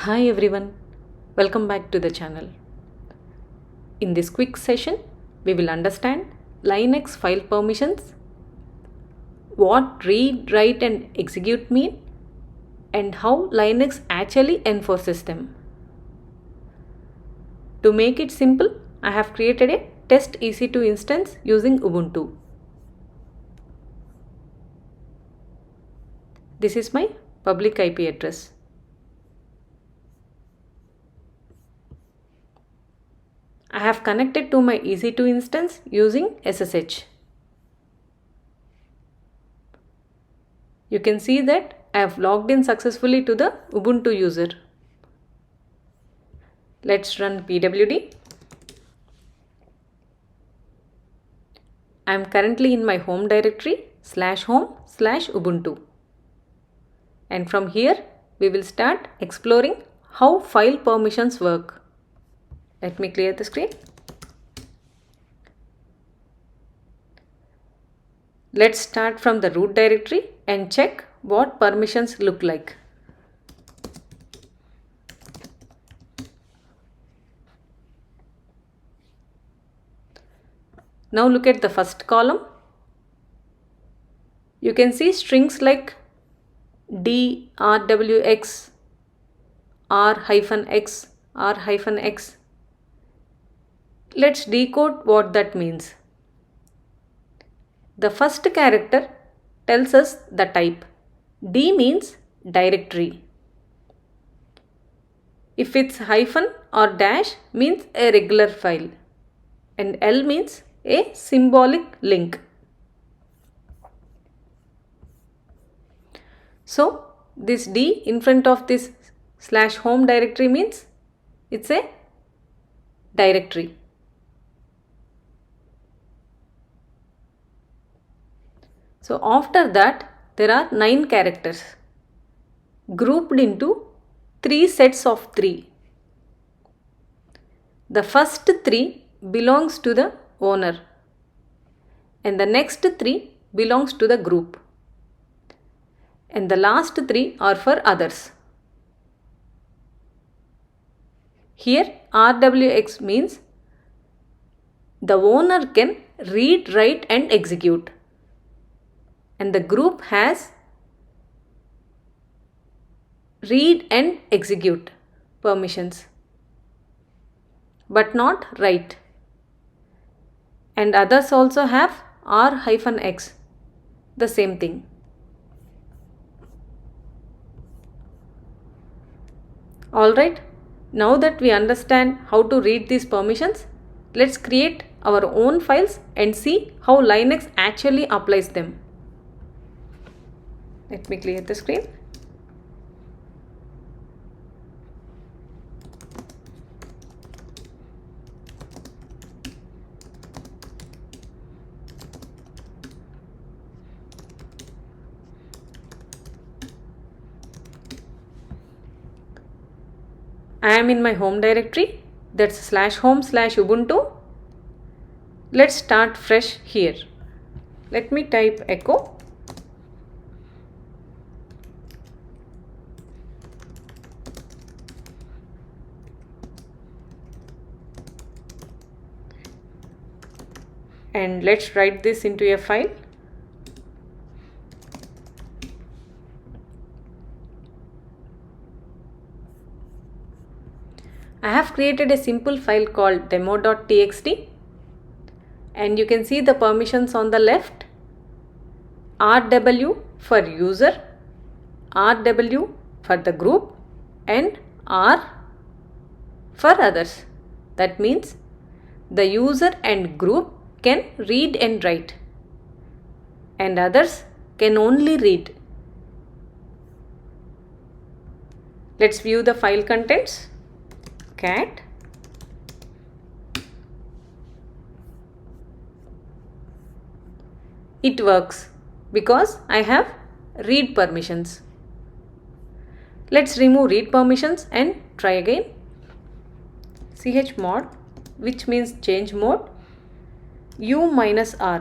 Hi everyone, welcome back to the channel. In this quick session, we will understand Linux file permissions, what read, write and execute mean, and how Linux actually enforces them. To make it simple, I have created a test EC2 instance using Ubuntu. This is my public IP address. I have connected to my EC2 instance using SSH. You can see that I have logged in successfully to the Ubuntu user. Let's run pwd. I am currently in my home directory /home/Ubuntu. And from here we will start exploring how file permissions work. Let me clear the screen. Let's start from the root directory and check what permissions look like. Now look at the first column. You can see strings like D, rwx, r-x, r-x. Let's decode what that means. The first character tells us the type. D means directory. If it's hyphen or dash means a regular file, and L means a symbolic link. So this D in front of this /home directory means it's a directory. So after that there are 9 characters grouped into 3 sets of 3. The first 3 belongs to the owner and the next 3 belongs to the group and the last 3 are for others. Here rwx means the owner can read, write and execute, and the group has read and execute permissions but not write, and others also have r-x, the same thing. Alright, now that we understand how to read these permissions, let's create our own files and see how Linux actually applies them. Let me clear the screen. I am in my home directory, that's /home/Ubuntu. Let's start fresh here. Let me type echo. And let's write this into a file. I have created a simple file called demo.txt, and you can see the permissions on the left. RW for user, RW for the group and R for others. That means the user and group can read and write and others can only read. Let's view the file contents. Cat it works because I have read permissions. Let's remove read permissions and try again. chmod, which means change mode, u-r.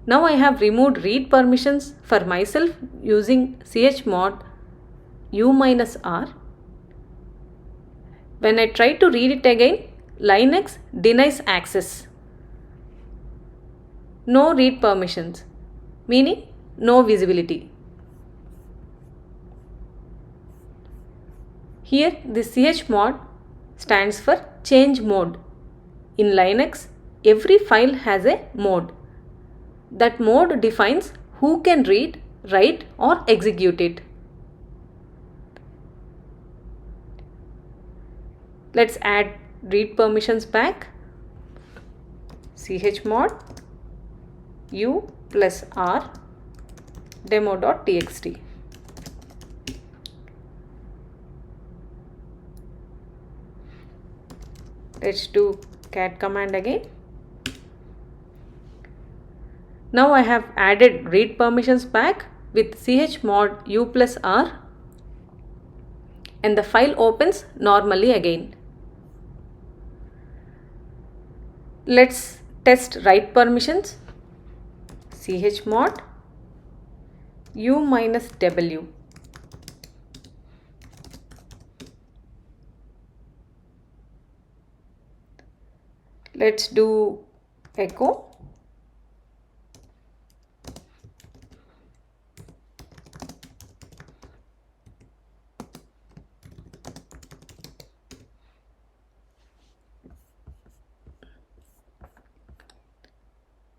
Now I have removed read permissions for myself using chmod u-r. When I try to read it again, Linux denies access. No read permissions, meaning no visibility. Here this chmod stands for change mode. In Linux, every file has a mode. That mode defines who can read, write or execute it. Let's add read permissions back. Chmod u+r demo.txt. Let's do cat command again. Now I have added read permissions back with chmod u+r and the file opens normally again. Let's test write permissions. Chmod u-w. Let's do echo.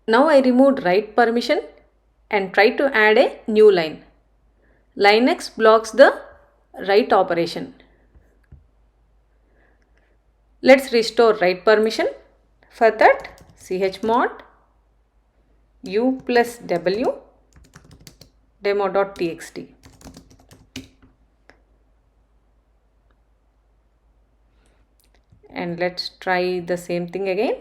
Now I removed write permission and try to add a new line. Linux blocks the write operation. Let's restore write permission. For that, chmod u+w demo.txt. And let's try the same thing again.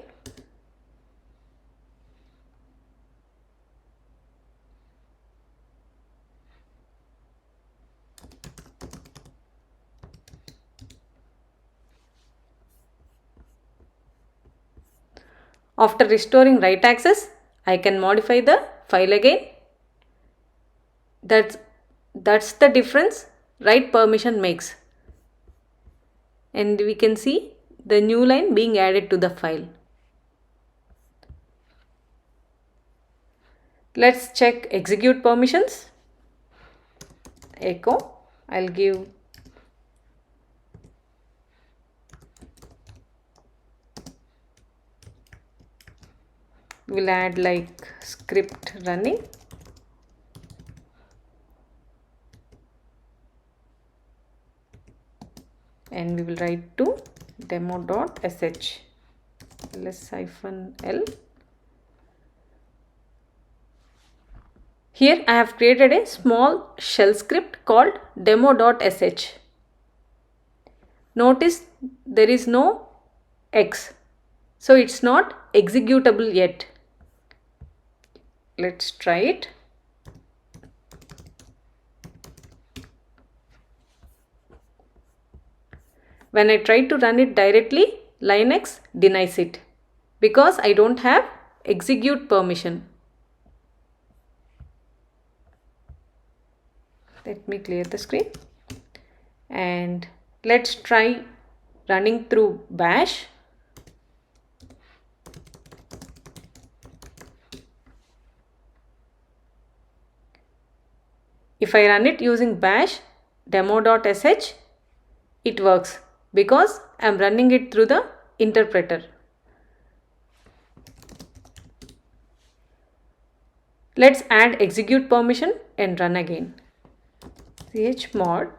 After restoring write access, I can modify the file again. That's the difference write permission makes. And we can see the new line being added to the file. Let's check execute permissions. Echo. I'll give we'll add like script running. And we will write to demo.sh ls-l. Here I have created a small shell script called demo.sh. Notice there is no X, so it's not executable yet. Let's try it. When I try to run it directly, Linux denies it because I don't have execute permission. Let me clear the screen and let's try running through bash. If I run it using bash demo.sh, it works because I am running it through the interpreter. Let's add execute permission and run again. Chmod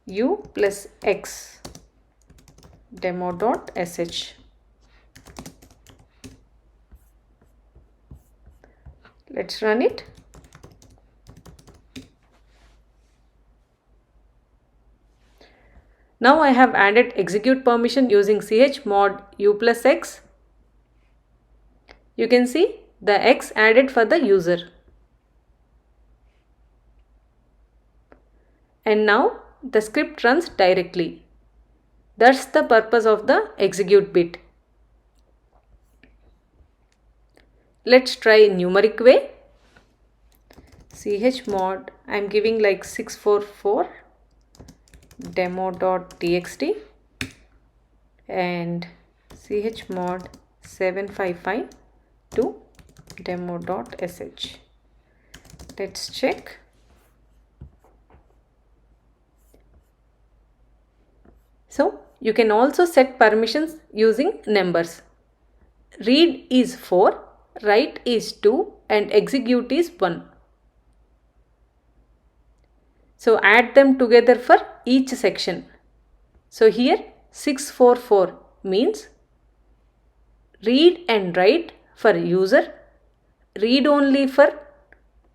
u+x demo.sh. Let's run it. Now I have added execute permission using chmod u+x. You can see the X added for the user. And now the script runs directly. That's the purpose of the execute bit. let's try numeric way. Chmod, I am giving like 644 demo.txt and chmod 755 to demo.sh. Let's check. So you can also set permissions using numbers. Read is 4, write is 2 and execute is 1. So add them together for each section. So here 644 means read and write for user, read only for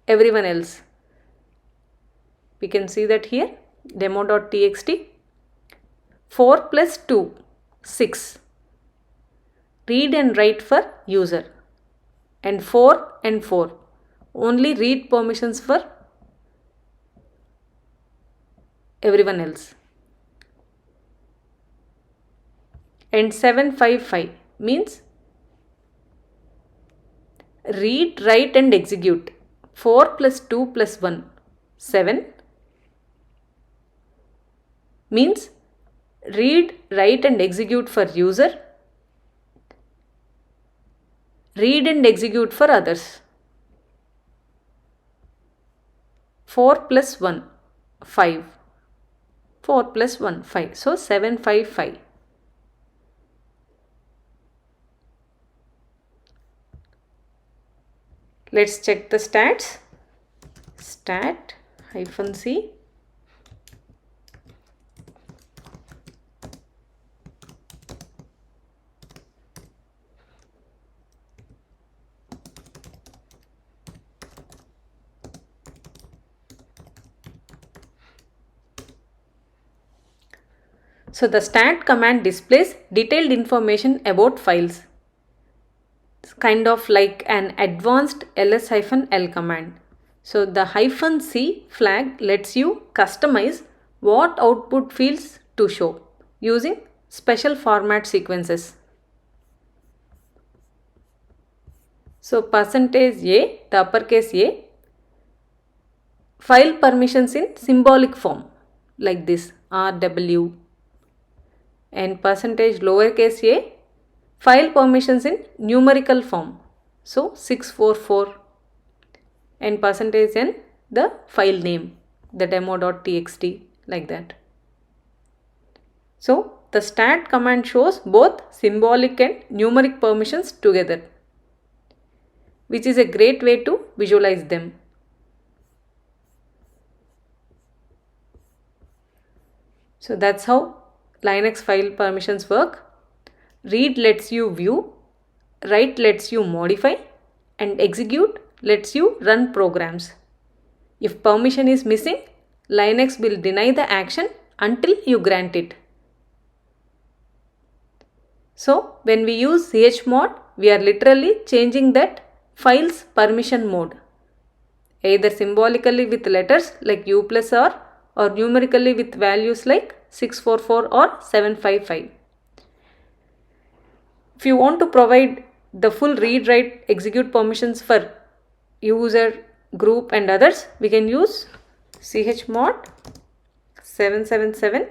everyone else. We can see that here demo.txt 4 plus 2, 6. Read and write for user and 4 and 4. Only read permissions for everyone else. And 755 means read, write and execute. 4 plus 2 plus 1, 7 means read, write and execute for user, read and execute for others. 4 plus 1, 5. 4 plus 1, 5. So 755. Let's check the stats. Stat -c. So the stat command displays detailed information about files. It's kind of like an advanced ls-l command. So the -c flag lets you customize what output fields to show using special format sequences. So %a, the uppercase A, file permissions in symbolic form like this rw, and %lowercase a, file permissions in numerical form. So 644 and %n, the file name, the demo.txt, like that. So the stat command shows both symbolic and numeric permissions together, which is a great way to visualize them. So that's how Linux file permissions work. Read lets you view, write lets you modify, and execute lets you run programs. If permission is missing, Linux will deny the action until you grant it. So when we use chmod, we are literally changing that file's permission mode, either symbolically with letters like U plus R or numerically with values like 644 or 755. If you want to provide the full read, write, execute permissions for user, group and others, we can use chmod 777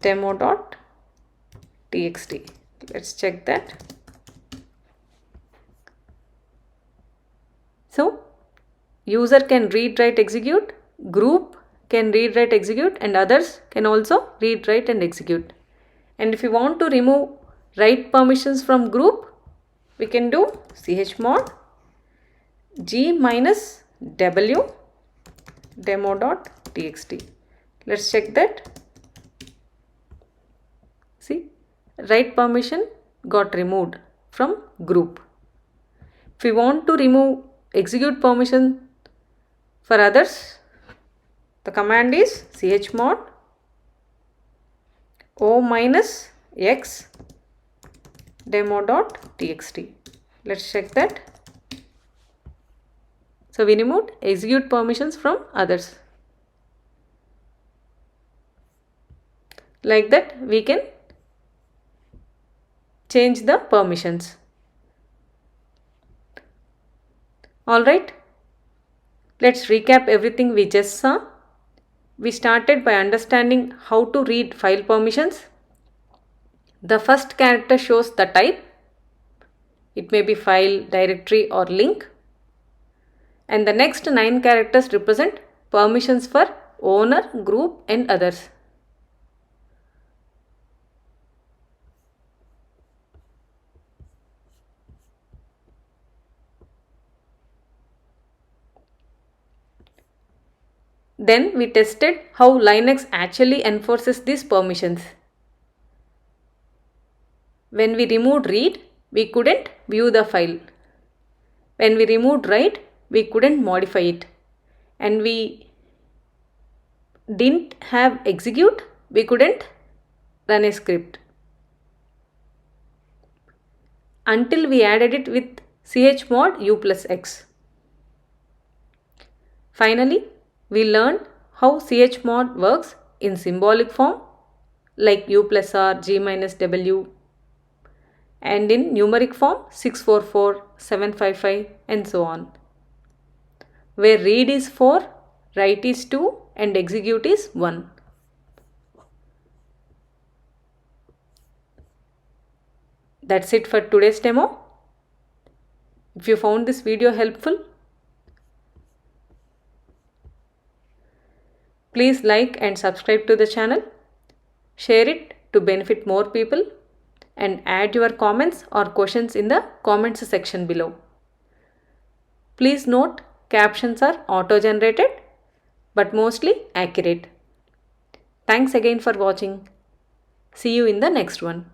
demo.txt. Let's check that. So user can read, write, execute, group can read, write, execute, and others can also read, write and execute. And if you want to remove write permissions from group, we can do chmod g-w demo.txt. Let's check that. See, write permission got removed from group. If we want to remove execute permission for others, the command is chmod o-x demo.txt. Let's check that. So we removed execute permissions from others. Like that we can change the permissions. Alright, let's recap everything we just saw. We started by understanding how to read file permissions. The first character shows the type. It may be file, directory or link. And the next 9 characters represent permissions for owner, group and others. Then we tested how Linux actually enforces these permissions. When we removed read, we couldn't view the file. When we removed write, we couldn't modify it. And we didn't have execute, we couldn't run a script. Until we added it with chmod u+x. Finally, we learned how chmod works in symbolic form like u+r, g-w, and in numeric form 644, 755 and so on, where read is 4, write is 2 and execute is 1. That's it for today's demo. If you found this video helpful, please like and subscribe to the channel, share it to benefit more people, and add your comments or questions in the comments section below. Please note, captions are auto-generated but mostly accurate. Thanks again for watching. See you in the next one.